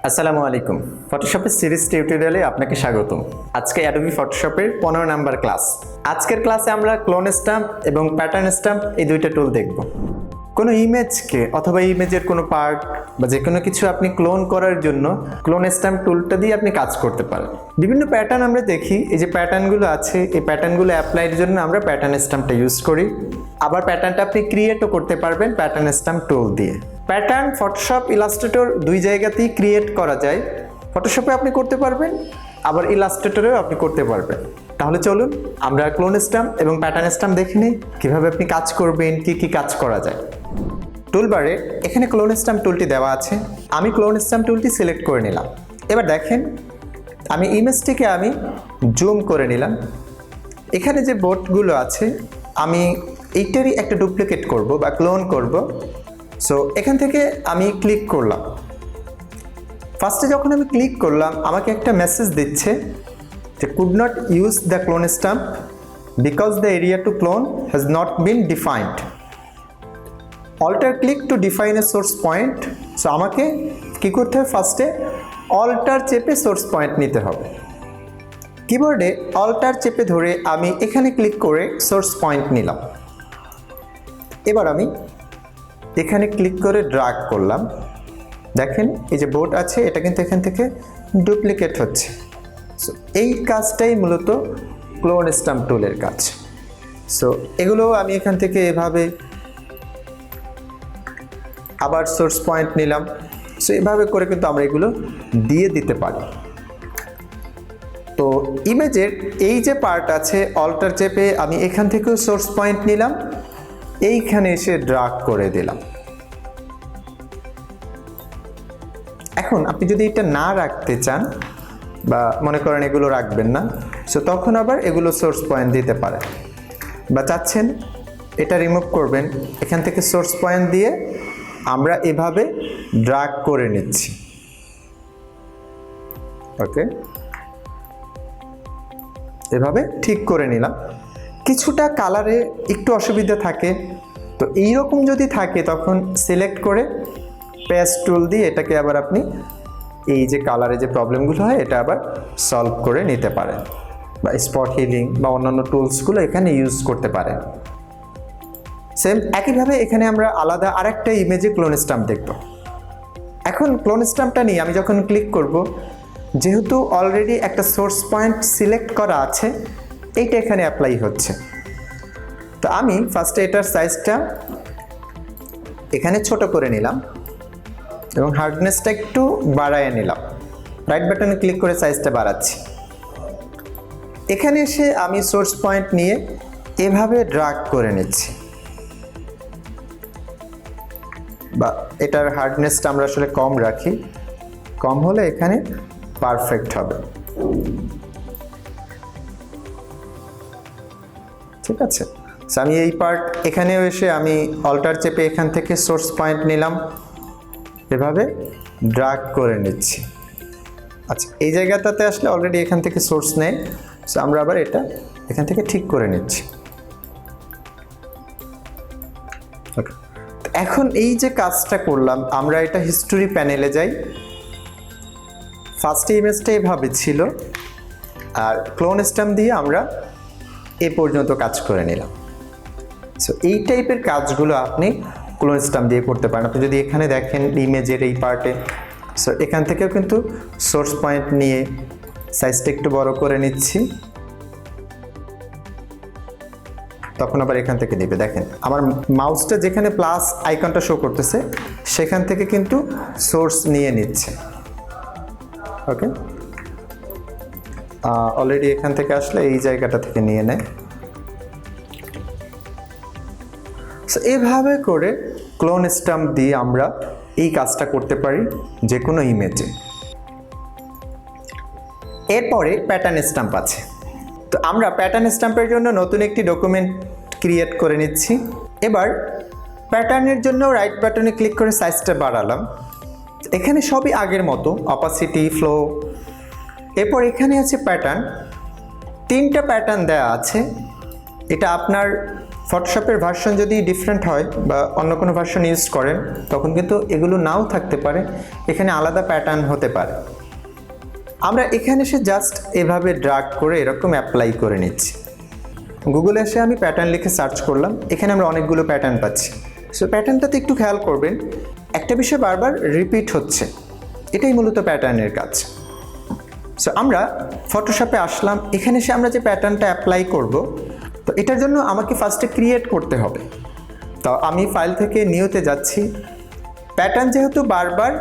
আসসালামু আলাইকুম। ফটোশপের সিরিজ টিউটোরিয়ালে আপনাকে স্বাগতম। আজকে অ্যাডোবি ফটোশপের 15 নাম্বার ক্লাস। আজকের ক্লাসে আমরা ক্লোন স্ট্যাম্প এবং প্যাটার্ন স্ট্যাম্প এই দুইটা টুল দেখব। কোনো ইমেজকে অথবা ইমেজের কোনো পার্ট বা যে কোনো কিছু আপনি ক্লোন করার জন্য ক্লোন স্ট্যাম্প টুলটা দিয়ে আপনি কাজ করতে পারেন। বিভিন্ন প্যাটার্ন আমরা দেখি, এই যে প্যাটার্নগুলো আছে এই প্যাটার্নগুলো অ্যাপ্লাইয়ের জন্য আমরা প্যাটার্ন স্ট্যাম্পটা ইউজ করি। আবার প্যাটার্নটা আপনি ক্রিয়েটও করতে পারবেন প্যাটার্ন স্ট্যাম্প টুল দিয়ে। প্যাটার্ন ফটোশপ ইলাস্ট্রেটর দুই জায়গাতেই ক্রিয়েট করা যায়। ফটোশপে আপনি করতে পারবেন, আবার ইলাস্ট্রেটরেও আপনি করতে পারবেন। তাহলে চলুন আমরা ক্লোন স্ট্যাম্প এবং প্যাটার্ন স্ট্যাম্প দেখে নিই কীভাবে আপনি কাজ করবেন, কি কাজ করা যায়। টুলবারে এখানে ক্লোন স্ট্যাম্প টুলটি দেওয়া আছে। আমি ক্লোন স্ট্যাম্প টুলটি সিলেক্ট করে নিলাম। এবার দেখেন আমি ইমেজটিকে জুম করে নিলাম। এখানে যে বোর্ডগুলো আছে আমি এইটারই একটা ডুপ্লিকেট করব বা ক্লোন করব। সো এখান থেকে আমি ক্লিক করলাম। ফার্স্টে যখন আমি ক্লিক করলাম আমাকে একটা মেসেজ দিচ্ছে যে could not use the clone stamp because the area to clone has not been defined. Alt click to define a source point. So আমাকে কী করতে হবে, ফার্স্টে অল্টার চেপে সোর্স পয়েন্ট নিতে হবে। কিবোর্ডে অল্টার চেপে ধরে আমি এখানে ক্লিক করে সোর্স পয়েন্ট নিলাম। এবার আমি এখানে ক্লিক করে ড্র্যাগ করলাম। দেখেন এই যে বোর্ড আছে এটা কিন্তু এখান থেকে ডুপ্লিকেট হচ্ছে। সো এই কাজটাই মূলত ক্লোন স্ট্যাম্প টুলের কাজ। সো এগুলো আমি এখান থেকে এভাবে আবার সোর্স পয়েন্ট নিলাম। সো এভাবে করে কিন্তু আমরা এগুলো দিয়ে দিতে পারি। তো ইমেজের এই যে পার্ট আছে অল্টার চেপে আমি এখান থেকেও সোর্স পয়েন্ট নিলাম, এইখানে এসে ড্র্যাগ করে দিলাম। এখন আপনি যদি এটা না রাখতে চান বা মনে করেন এগুলো রাখবেন না, সো তখন আবার এগুলো সোর্স পয়েন্ট দিতে পারেন। বা চাচ্ছেন এটা রিমুভ করবেন, এখান থেকে সোর্স পয়েন্ট দিয়ে আমরা এভাবে ড্র্যাগ করে নিচ্ছি। ওকে, এভাবে ঠিক করে নিলাম। কিছুটা কালারে একটু অসুবিধা থাকে, তো এইরকম যদি থাকে তখন সিলেক্ট করে পেস্ট টুল দিয়ে এটাকে আবার আপনি এই যে কালারে যে প্রবলেমগুলো হয় এটা আবার সলভ করে নিতে পারেন, বা স্পট হিলিং বা অন্যান্য টুলসগুলো এখানে ইউজ করতে পারেন। সেম একইভাবে এখানে আমরা আলাদা আরেকটা ইমেজে ক্লোন স্ট্যাম্প দেখব। এখন ক্লোন স্ট্যাম্পটা নিয়ে আমি যখন ক্লিক করব, যেহেতু অলরেডি একটা সোর্স পয়েন্ট সিলেক্ট করা আছে এইটা এখানে অ্যাপ্লাই হচ্ছে। তো আমি ফার্স্টে এটার সাইজটা এখানে ছোট করে নিলাম এবং হার্ডনেসটা একটু বাড়ায় নিলাম। রাইট বাটনে ক্লিক করে সাইজটা বাড়াচ্ছি। এখানে এসে আমি সোর্স পয়েন্ট নিয়ে এভাবে ড্র্যাগ করে নিচ্ছি। বা এটার হার্ডনেসটা আমরা আসলে কম রাখি, কম হলে এখানে পারফেক্ট হবে। ঠিক আছে, আমি এই পার্ট এখানেও এসে আমি অল্টার চেপে এখান থেকে সোর্স পয়েন্ট নিলাম, এভাবে ড্র্যাগ করে নিচ্ছি। আচ্ছা, এই জায়গাটাতে আসলে অলরেডি এখান থেকে সোর্স নেই, সো আমরা আবার এটা এখান থেকে ঠিক করে নিচ্ছি। ওকে, এখন এই যে কাজটা করলাম আমরা এটা হিস্টোরি প্যানেলে যাই। ফার্স্ট ইমেজটা এভাবে ছিল আর ক্লোন স্ট্যাম্প দিয়ে আমরা এ পর্যন্ত কাজ করে নিলাম। সো এই টাইপের কাজগুলো আপনি ক্লোন স্ট্যাম্প দিয়ে করতে পারেন। আপনি যদি এখানে দেখেন ইমেজের এই পার্টে, সো এখান থেকেও কিন্তু সোর্স পয়েন্ট নিয়ে সাইজটা একটু বড় করে নিচ্ছি, তখন আবার এখান থেকে দিবে। দেখেন আমার মাউসটা যেখানে প্লাস আইকনটা শো করতেছে সেখান থেকে কিন্তু সোর্স নিয়ে নিচ্ছে। ওকে, অলরেডি এখান থেকে আসলে এই জায়গাটা থেকে নিয়ে নেয়। সো এভাবে করে ক্লোন স্ট্যাম্প দিয়ে আমরা এই কাজটা করতে পারি যে কোনো ইমেজে। এরপরে প্যাটার্ন স্ট্যাম্প আছে। তো আমরা প্যাটার্ন স্ট্যাম্পের জন্য নতুন একটি ডকুমেন্ট ক্রিয়েট করে নিচ্ছি। এবার প্যাটার্নের জন্য রাইট বাটনে ক্লিক করে সাইজটা বাড়ালাম। এখানে সবই আগের মতো, অপাসিটি, ফ্লো। এরপর এখানে আছে প্যাটার্ন, 3টা প্যাটার্ন দেওয়া আছে। এটা আপনার ফটোশপের ভার্সন যদি ডিফারেন্ট হয় বা অন্য কোনো ভার্সন ইউজ করেন তখন কিন্তু এগুলো নাও থাকতে পারে, এখানে আলাদা প্যাটার্ন হতে পারে। আমরা এখানে এসে জাস্ট এভাবে ড্রাগ করে এরকম অ্যাপ্লাই করে নিচ্ছি। গুগলে এসে আমি প্যাটার্ন লিখে সার্চ করলাম, এখানে আমরা অনেকগুলো প্যাটার্ন পাচ্ছি। সো প্যাটার্নটাতে একটু খেয়াল করবেন, একটা বিষয় বারবার রিপিট হচ্ছে, এটাই মূলত প্যাটার্নের কাজ। সো আমরা ফটোশপে আসলাম, এখানে এসে আমরা যে প্যাটার্নটা অ্যাপ্লাই করব, তো এটার জন্য আমাকে ফার্স্টে ক্রিয়েট করতে হবে। তো আমি ফাইল থেকে নিউতে যাচ্ছি। প্যাটার্ন যেহেতু বারবার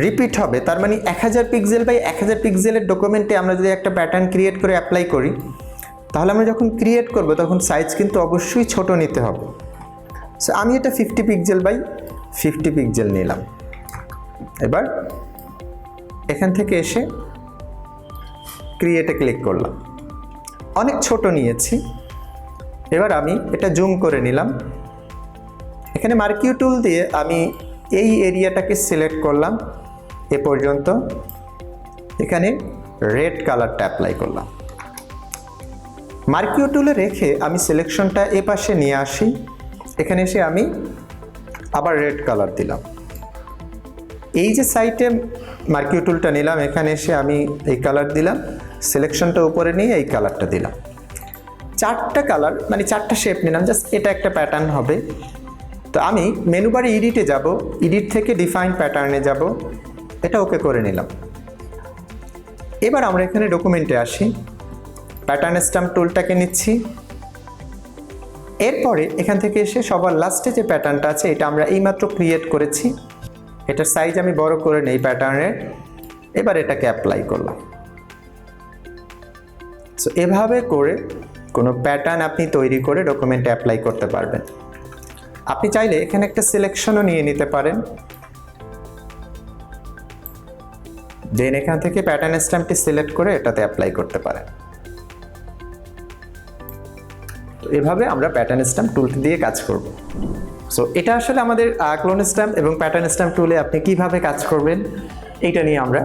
রিপিট হবে, তার মানে 1000 পিক্সেল বাই 1000 পিক্সেলের ডকুমেন্টে আমরা যদি একটা প্যাটার্ন ক্রিয়েট করে অ্যাপ্লাই করি, তাহলে আমরা যখন ক্রিয়েট করব তখন সাইজ কিন্তু অবশ্যই ছোট নিতে হবে। সো আমি এটা 50 পিক্সেল বাই 50 পিক্সেল নিলাম। এবার এখান থেকে এসে ক্রিয়েটে ক্লিক করলাম, অনেক ছোট নিয়েছি। এবার আমি এটা জুম করে নিলাম। এখানে মার্কিউ টুল দিয়ে আমি এই এরিয়াটাকে সিলেক্ট করলাম এ পর্যন্ত, এখানে রেড কালারটা অ্যাপ্লাই করলাম। মার্কিউ টুলে রেখে আমি সিলেকশনটা এ পাশে নিয়ে আসি, এখানে এসে আমি আবার রেড কালার দিলাম। এই যে সাইটে মার্কিউ টুলটা নিলাম, এখানে এসে আমি এই কালার দিলাম, সিলেকশনটা উপরে নিয়ে এই কালারটা দিলাম। 4টা কালার মানে 4টা শেপ নিলাম, জাস্ট এটা একটা প্যাটার্ন হবে। তো আমি মেনু বারে এডিটে যাব, এডিট থেকে ডিফাইন প্যাটার্নে যাব, এটা ওকে করে নিলাম। এবার আমরা এখানে ডকুমেন্টে আসি, প্যাটার্ন স্ট্যাম্প টুলটাকে নিচ্ছি। এরপরে এখান থেকে এসে সবার লাস্টে যে প্যাটার্নটা আছে এটা আমরা এইমাত্র ক্রিয়েট করেছি, এটার সাইজ আমি বড় করে নেই প্যাটার্নের। এবার এটাকে অ্যাপ্লাই করলাম। সো এভাবে করে কোনো প্যাটার্ন আপনি তৈরি করে ডকুমেন্টে অ্যাপ্লাই করতে পারবেন। আপনি চাইলে এখানে একটা সিলেকশনও নিয়ে নিতে পারেন, দেন এখান থেকে প্যাটার্ন স্ট্যাম্পটি সিলেক্ট করে এটাতে অ্যাপ্লাই করতে পারেন। তো এভাবে আমরা প্যাটার্ন স্ট্যাম্প টুলটি দিয়ে কাজ করব। সো এটা আসলে আমাদের ক্লোন স্ট্যাম্প এবং প্যাটার্ন স্ট্যাম্প টুলে আপনি কিভাবে কাজ করবেন এইটা নিয়ে আমরা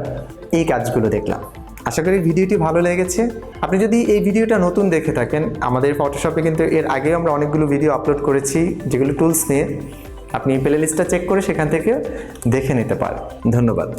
এই কাজগুলো দেখলাম। আশা করি ভিডিওটি ভালো লেগেছে। আপনি যদি এই ভিডিওটা নতুন দেখে থাকেন, আমাদের ফটোশপে কিন্তু এর আগেও আমরা অনেকগুলো ভিডিও আপলোড করেছি যেগুলো টুলস নিয়ে, আপনি প্লে লিস্টটা চেক করে সেখান থেকে দেখে নিতে পারেন। ধন্যবাদ।